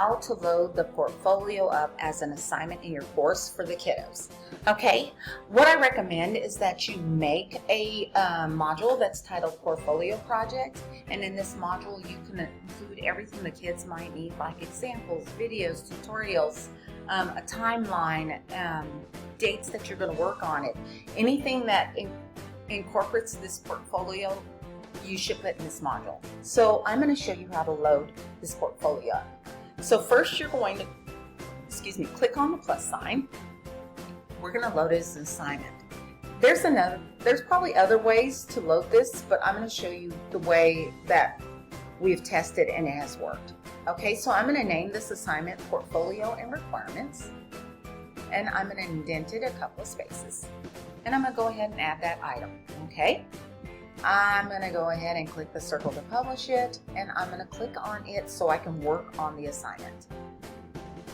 How to load the portfolio up as an assignment in your course for the kiddos. Okay, what I recommend is that you make a module that's titled Portfolio Project, and in this module you can include everything the kids might need, like examples, videos, tutorials, a timeline, dates that you're going to work on it. Anything that incorporates this portfolio you should put in this module. So I'm going to show you how to load this portfolio up. So first you're going to, click on the plus sign. We're going to load it as an assignment. There's probably other ways to load this, but I'm going to show you the way that we've tested and it has worked. Okay, so I'm going to name this assignment Portfolio and Requirements, and I'm going to indent it a couple of spaces. And I'm going to go ahead and add that item, okay? I'm going to go ahead and click the circle to publish it, and I'm going to click on it so I can work on the assignment.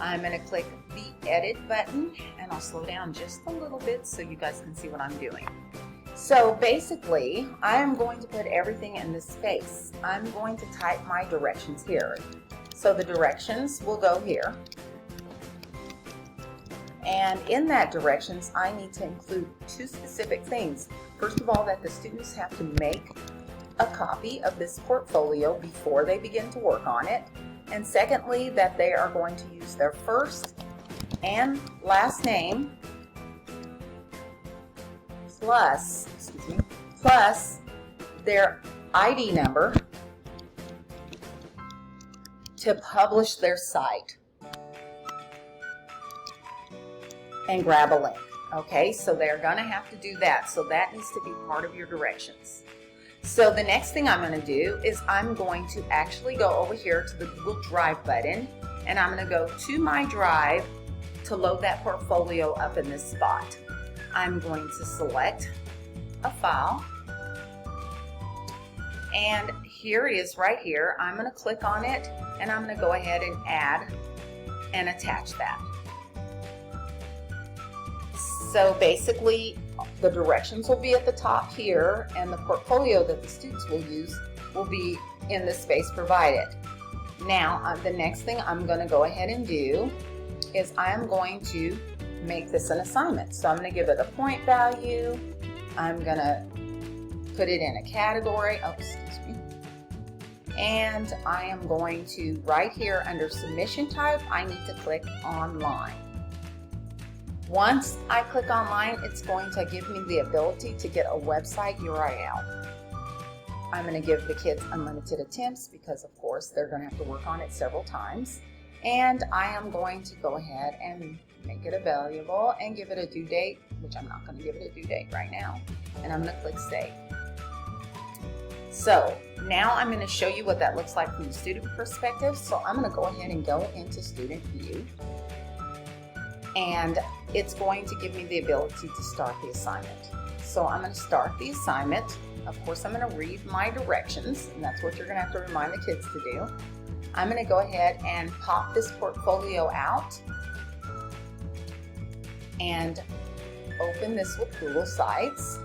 I'm going to click the edit button, and I'll slow down just a little bit so you guys can see what I'm doing. So basically, I am going to put everything in this space. I'm going to type my directions here. So the directions will go here. And in that directions, I need to include two specific things. First of all, that the students have to make a copy of this portfolio before they begin to work on it. And secondly, that they are going to use their first and last name plus their ID number to publish their site and grab a link. Okay, so they're going to have to do that. So that needs to be part of your directions. So the next thing I'm going to do is I'm going to actually go over here to the Google Drive button, and I'm going to go to my drive to load that portfolio up in this spot. I'm going to select a file, and here it is right here. I'm going to click on it, and I'm going to go ahead and add and attach that. So basically, the directions will be at the top here, and the portfolio that the students will use will be in the space provided. Now, the next thing I'm going to go ahead and do is I'm going to make this an assignment. So I'm going to give it a point value. I'm going to put it in a category. And I am going to, right here under submission type, I need to click online. Once I click online, it's going to give me the ability to get a website URL. I'm going to give the kids unlimited attempts because, of course, they're going to have to work on it several times. And I am going to go ahead and make it available and give it a due date, which I'm not going to give it a due date right now. And I'm going to click Save. So now I'm going to show you what that looks like from the student perspective. So I'm going to go ahead and go into Student View. And it's going to give me the ability to start the assignment. So I'm going to start the assignment. Of course, I'm going to read my directions, and that's what you're going to have to remind the kids to do. I'm going to go ahead and pop this portfolio out and open this with Google Sites.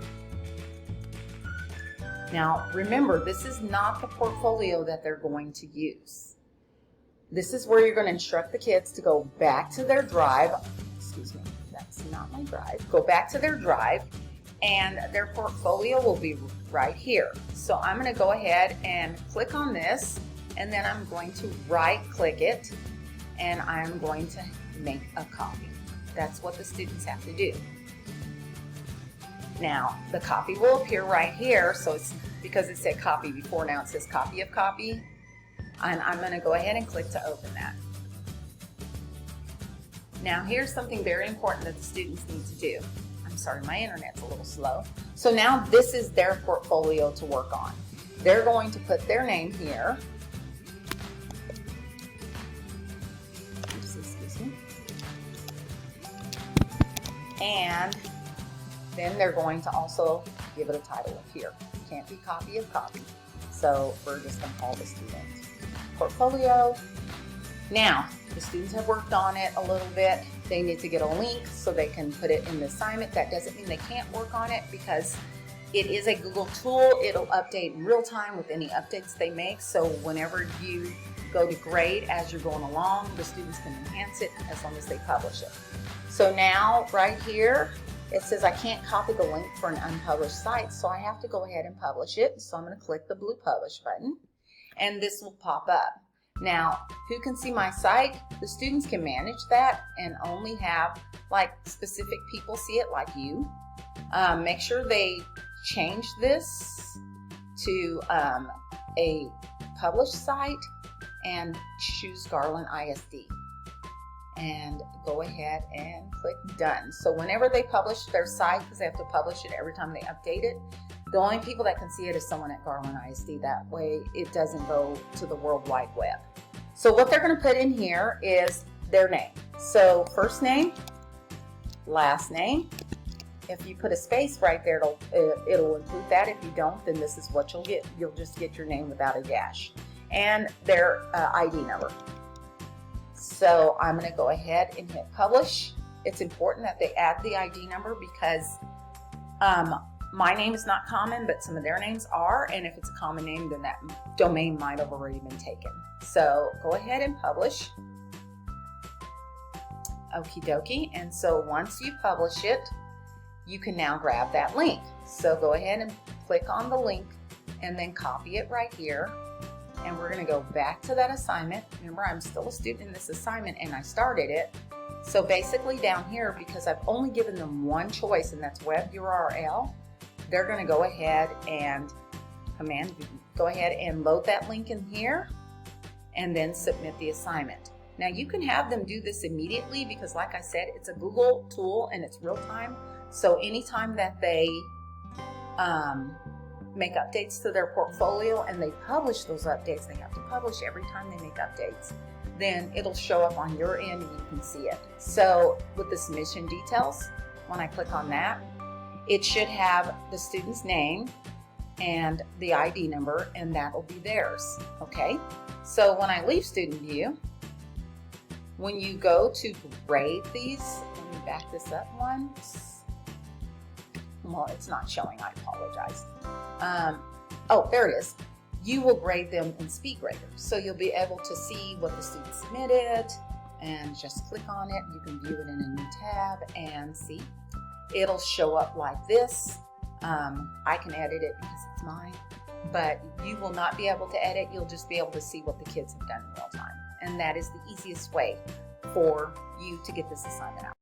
Now, remember, this is not the portfolio that they're going to use. This is where you're going to instruct the kids to go back to their drive. That's not my drive. Go back to their drive, and their portfolio will be right here. So I'm going to go ahead and click on this, and then I'm going to right-click it, and I'm going to make a copy. That's what the students have to do. Now, the copy will appear right here, so it's because it said copy before, now it says copy of copy. And I'm going to go ahead and click to open that. Now here's something very important that the students need to do. I'm sorry, my internet's a little slow. So now this is their portfolio to work on. They're going to put their name here. And then they're going to also give it a title of here. It can't be copy of copy. So we're just going to call the student portfolio. Now, the students have worked on it a little bit. They need to get a link so they can put it in the assignment. That doesn't mean they can't work on it because it is a Google tool. It'll update in real time with any updates they make. So whenever you go to grade as you're going along. The students can enhance it as long as they publish it. So now right here, it says I can't copy the link for an unpublished site, so I have to go ahead and publish it. So I'm going to click the blue publish button, and this will pop up. Now, who can see my site? The students can manage that and only have like specific people see it, like you. Make sure they change this to a published site and choose Garland ISD. And go ahead and click done. So whenever they publish their site, because they have to publish it every time they update it, the only people that can see it is someone at Garland ISD. That way it doesn't go to the World Wide Web. So what they're going to put in here is their name. So first name, last name. If you put a space right there, it'll include that. If you don't, then this is what you'll get. You'll just get your name without a dash. And their ID number. So I'm going to go ahead and hit publish. It's important that they add the ID number because my name is not common, but some of their names are. And if it's a common name, then that domain might have already been taken. So go ahead and publish. Okie dokie. And so once you publish it, you can now grab that link. So go ahead and click on the link and then copy it right here. And we're going to go back to that assignment. Remember, I'm still a student in this assignment and I started it. So basically down here, because I've only given them one choice, and that's web URL, they're going to go ahead and go ahead and load that link in here and then submit the assignment. Now you can have them do this immediately because, like I said, it's a Google tool and it's real time. So anytime that they make updates to their portfolio and they publish those updates, they have to publish every time they make updates, then it'll show up on your end and you can see it. So with the submission details, when I click on that, it should have the student's name and the ID number, and that will be theirs. Okay, so when I leave student view, when you go to grade these, let me back this up once. Well, it's not showing, I apologize. Oh, there it is. You will grade them in SpeedGrader. So you'll be able to see what the student submitted and just click on it. You can view it in a new tab and see. It'll show up like this. I can edit it because it's mine, but you will not be able to edit. You'll just be able to see what the kids have done in real time. And that is the easiest way for you to get this assignment out.